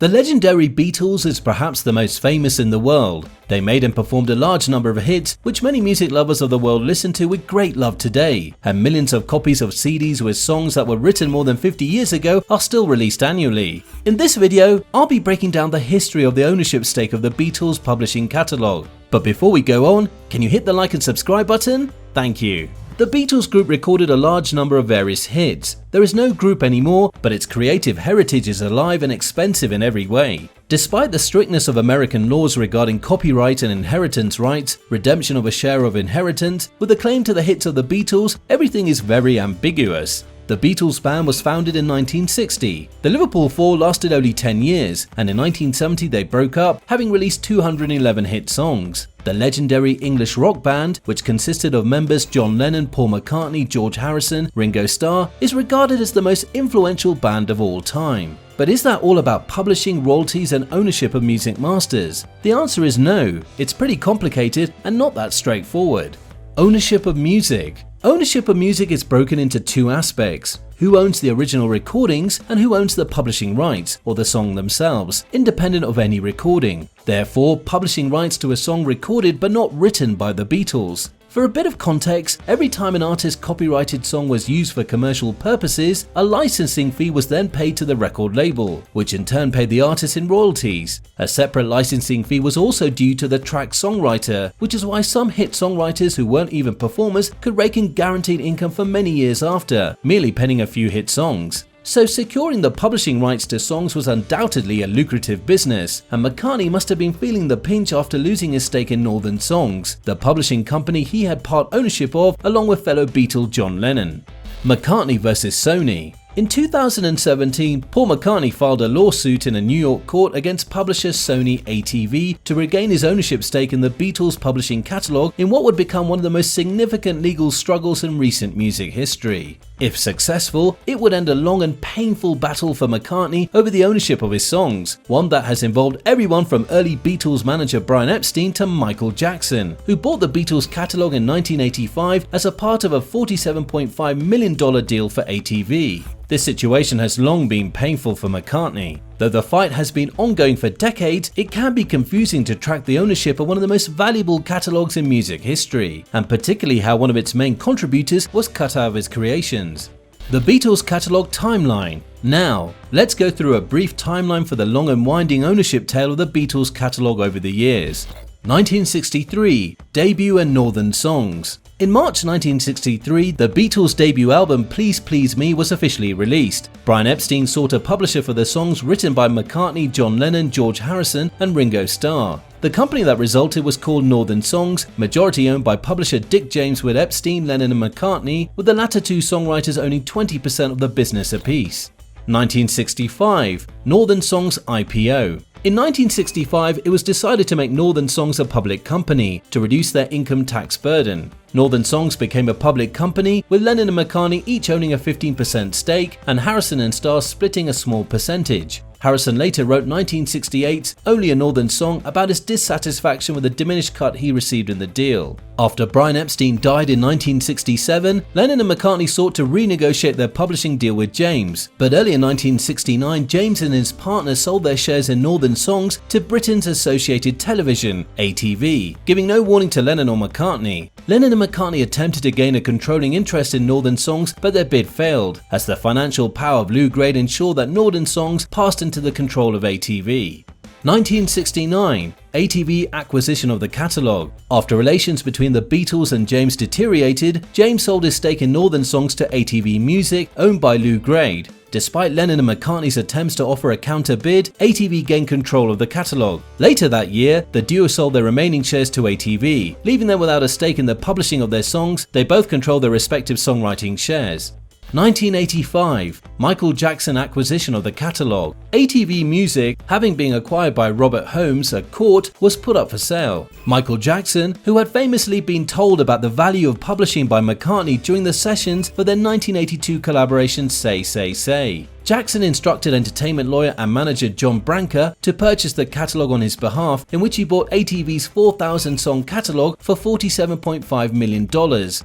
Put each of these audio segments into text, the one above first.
The legendary Beatles is perhaps the most famous in the world. They made and performed a large number of hits which many music lovers of the world listen to with great love today, and millions of copies of CDs with songs that were written more than 50 years ago are still released annually. In this video, I'll be breaking down the history of the ownership stake of the Beatles publishing catalogue. But before we go on, can you hit the like and subscribe button? Thank you. The Beatles group recorded a large number of various hits. There is no group anymore, but its creative heritage is alive and expensive in every way. Despite the strictness of American laws regarding copyright and inheritance rights, redemption of a share of inheritance, with the claim to the hits of the Beatles, everything is very ambiguous. The Beatles band was founded in 1960. The Liverpool Four lasted only 10 years, and in 1970 they broke up, having released 211 hit songs. The legendary English rock band, which consisted of members John Lennon, Paul McCartney, George Harrison, Ringo Starr, is regarded as the most influential band of all time. But is that all about publishing, royalties and ownership of music masters? The answer is no. It's pretty complicated and not that straightforward. Ownership of music. Ownership of music is broken into two aspects: who owns the original recordings and who owns the publishing rights, or the song themselves, independent of any recording. Therefore, publishing rights to a song recorded but not written by the Beatles. For a bit of context, every time an artist's copyrighted song was used for commercial purposes, a licensing fee was then paid to the record label, which in turn paid the artist in royalties. A separate licensing fee was also due to the track's songwriter, which is why some hit songwriters who weren't even performers could rake in guaranteed income for many years after, merely penning a few hit songs. So securing the publishing rights to songs was undoubtedly a lucrative business, and McCartney must have been feeling the pinch after losing his stake in Northern Songs, the publishing company he had part ownership of along with fellow Beatle John Lennon. McCartney vs Sony. In 2017, Paul McCartney filed a lawsuit in a New York court against publisher Sony ATV to regain his ownership stake in the Beatles publishing catalogue in what would become one of the most significant legal struggles in recent music history. If successful, it would end a long and painful battle for McCartney over the ownership of his songs, one that has involved everyone from early Beatles manager Brian Epstein to Michael Jackson, who bought the Beatles catalogue in 1985 as a part of a $47.5 million deal for ATV. This situation has long been painful for McCartney. Though the fight has been ongoing for decades, it can be confusing to track the ownership of one of the most valuable catalogues in music history, and particularly how one of its main contributors was cut out of his creations. The Beatles catalogue timeline. Now, let's go through a brief timeline for the long and winding ownership tale of the Beatles catalogue over the years. 1963 – Debut and Northern Songs. In March 1963, the Beatles' debut album Please Please Me was officially released. Brian Epstein sought a publisher for the songs written by McCartney, John Lennon, George Harrison and Ringo Starr. The company that resulted was called Northern Songs, majority owned by publisher Dick James, with Epstein, Lennon and McCartney, with the latter two songwriters owning 20% of the business apiece. 1965 – Northern Songs IPO. In 1965, it was decided to make Northern Songs a public company to reduce their income tax burden. Northern Songs became a public company, with Lennon and McCartney each owning a 15% stake and Harrison and Starr splitting a small percentage. Harrison later wrote 1968's Only a Northern Song about his dissatisfaction with the diminished cut he received in the deal. After Brian Epstein died in 1967, Lennon and McCartney sought to renegotiate their publishing deal with James, but early in 1969, James and his partner sold their shares in Northern Songs to Britain's Associated Television, ATV, giving no warning to Lennon or McCartney. Lennon and McCartney attempted to gain a controlling interest in Northern Songs, but their bid failed, as the financial power of Lou Grade ensured that Northern Songs passed into the control of ATV. 1969 – ATV acquisition of the catalogue. After relations between the Beatles and James deteriorated, James sold his stake in Northern Songs to ATV Music, owned by Lou Grade. Despite Lennon and McCartney's attempts to offer a counter bid, ATV gained control of the catalogue. Later that year, the duo sold their remaining shares to ATV, leaving them without a stake in the publishing of their songs. They both control their respective songwriting shares. 1985 – Michael Jackson acquisition of the catalogue. ATV Music, having been acquired by Robert Holmes at court, was put up for sale. Michael Jackson, who had famously been told about the value of publishing by McCartney during the sessions for their 1982 collaboration Say Say Say. Jackson instructed entertainment lawyer and manager John Branca to purchase the catalog on his behalf, in which he bought ATV's 4,000-song catalog for $47.5 million,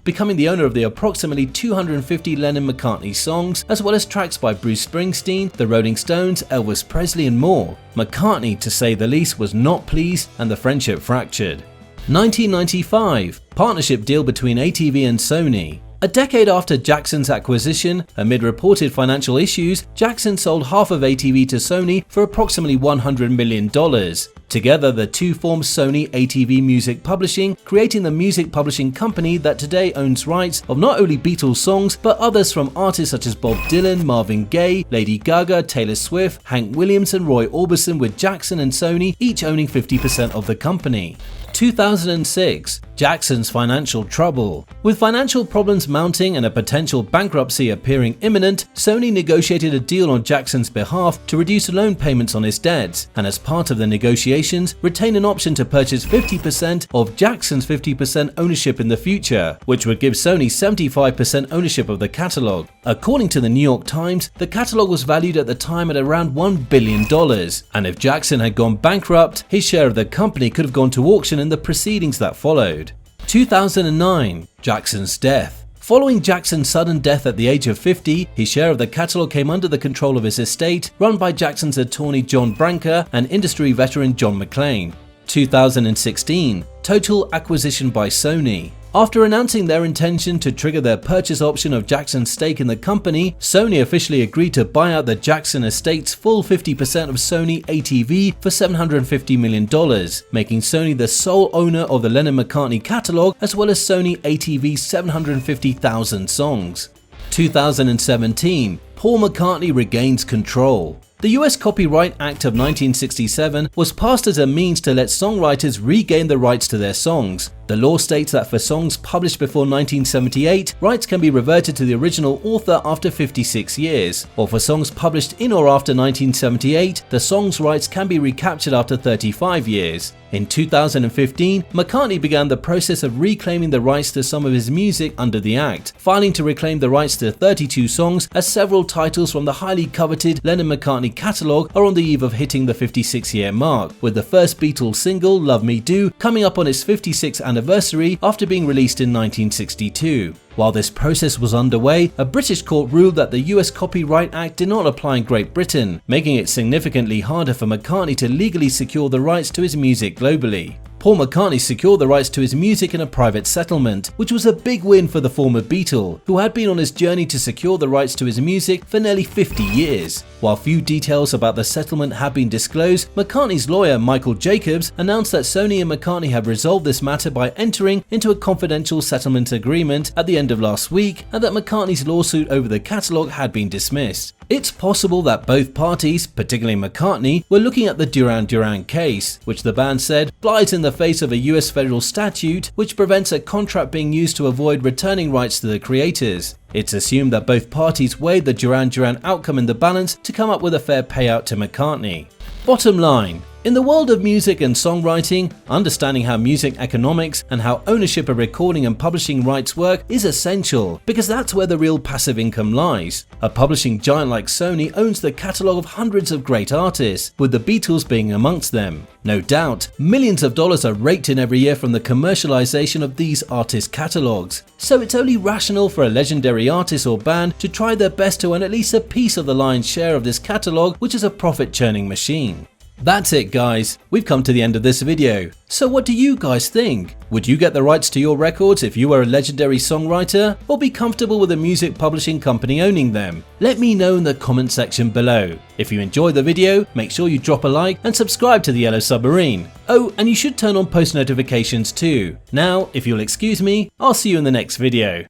becoming the owner of the approximately 250 Lennon-McCartney songs, as well as tracks by Bruce Springsteen, the Rolling Stones, Elvis Presley and more. McCartney, to say the least, was not pleased and the friendship fractured. 1995 – Partnership deal between ATV and Sony. A decade after Jackson's acquisition, amid reported financial issues, Jackson sold half of ATV to Sony for approximately $100 million. Together, the two formed Sony ATV Music Publishing, creating the music publishing company that today owns rights of not only Beatles songs, but others from artists such as Bob Dylan, Marvin Gaye, Lady Gaga, Taylor Swift, Hank Williams and Roy Orbison, with Jackson and Sony each owning 50% of the company. 2006 – Jackson's financial trouble. With financial problems mounting and a potential bankruptcy appearing imminent, Sony negotiated a deal on Jackson's behalf to reduce loan payments on his debts, and as part of the negotiations, retain an option to purchase 50% of Jackson's 50% ownership in the future, which would give Sony 75% ownership of the catalog. According to the New York Times, the catalog was valued at the time at around $1 billion, and if Jackson had gone bankrupt, his share of the company could have gone to auction in the proceedings that followed. 2009 – Jackson's death. Following Jackson's sudden death at the age of 50, his share of the catalog came under the control of his estate, run by Jackson's attorney John Branca and industry veteran John McClane. 2016 – Total acquisition by Sony. After announcing their intention to trigger their purchase option of Jackson's stake in the company, Sony officially agreed to buy out the Jackson estate's full 50% of Sony ATV for $750 million, making Sony the sole owner of the Lennon-McCartney catalog, as well as Sony ATV's 750,000 songs. 2017 – Paul McCartney regains control. The US Copyright Act of 1967 was passed as a means to let songwriters regain the rights to their songs. The law states that for songs published before 1978, rights can be reverted to the original author after 56 years, or for songs published in or after 1978, the song's rights can be recaptured after 35 years. In 2015, McCartney began the process of reclaiming the rights to some of his music under the Act, filing to reclaim the rights to 32 songs, as several titles from the highly coveted Lennon-McCartney catalogue are on the eve of hitting the 56-year mark, with the first Beatles single, Love Me Do, coming up on its 56th anniversary after being released in 1962. While this process was underway, a British court ruled that the US Copyright Act did not apply in Great Britain, making it significantly harder for McCartney to legally secure the rights to his music globally. Paul McCartney secured the rights to his music in a private settlement, which was a big win for the former Beatle, who had been on his journey to secure the rights to his music for nearly 50 years. While few details about the settlement have been disclosed, McCartney's lawyer Michael Jacobs announced that Sony and McCartney have resolved this matter by entering into a confidential settlement agreement at the end of last week, and that McCartney's lawsuit over the catalogue had been dismissed. It's possible that both parties, particularly McCartney, were looking at the Duran Duran case, which the band said flies in the face of a US federal statute which prevents a contract being used to avoid returning rights to the creators. It's assumed that both parties weighed the Duran Duran outcome in the balance to come up with a fair payout to McCartney. Bottom line, in the world of music and songwriting, understanding how music economics and how ownership of recording and publishing rights work is essential, because that's where the real passive income lies. A publishing giant like Sony owns the catalogue of hundreds of great artists, with the Beatles being amongst them. No doubt, millions of dollars are raked in every year from the commercialization of these artists' catalogues, so it's only rational for a legendary artist or band to try their best to earn at least a piece of the lion's share of this catalogue, which is a profit-churning machine. That's it guys, we've come to the end of this video. So what do you guys think? Would you get the rights to your records if you were a legendary songwriter, or be comfortable with a music publishing company owning them? Let me know in the comment section below. If you enjoyed the video, make sure you drop a like and subscribe to the Yellow Submarine. Oh, and you should turn on post notifications too. Now, if you'll excuse me, I'll see you in the next video.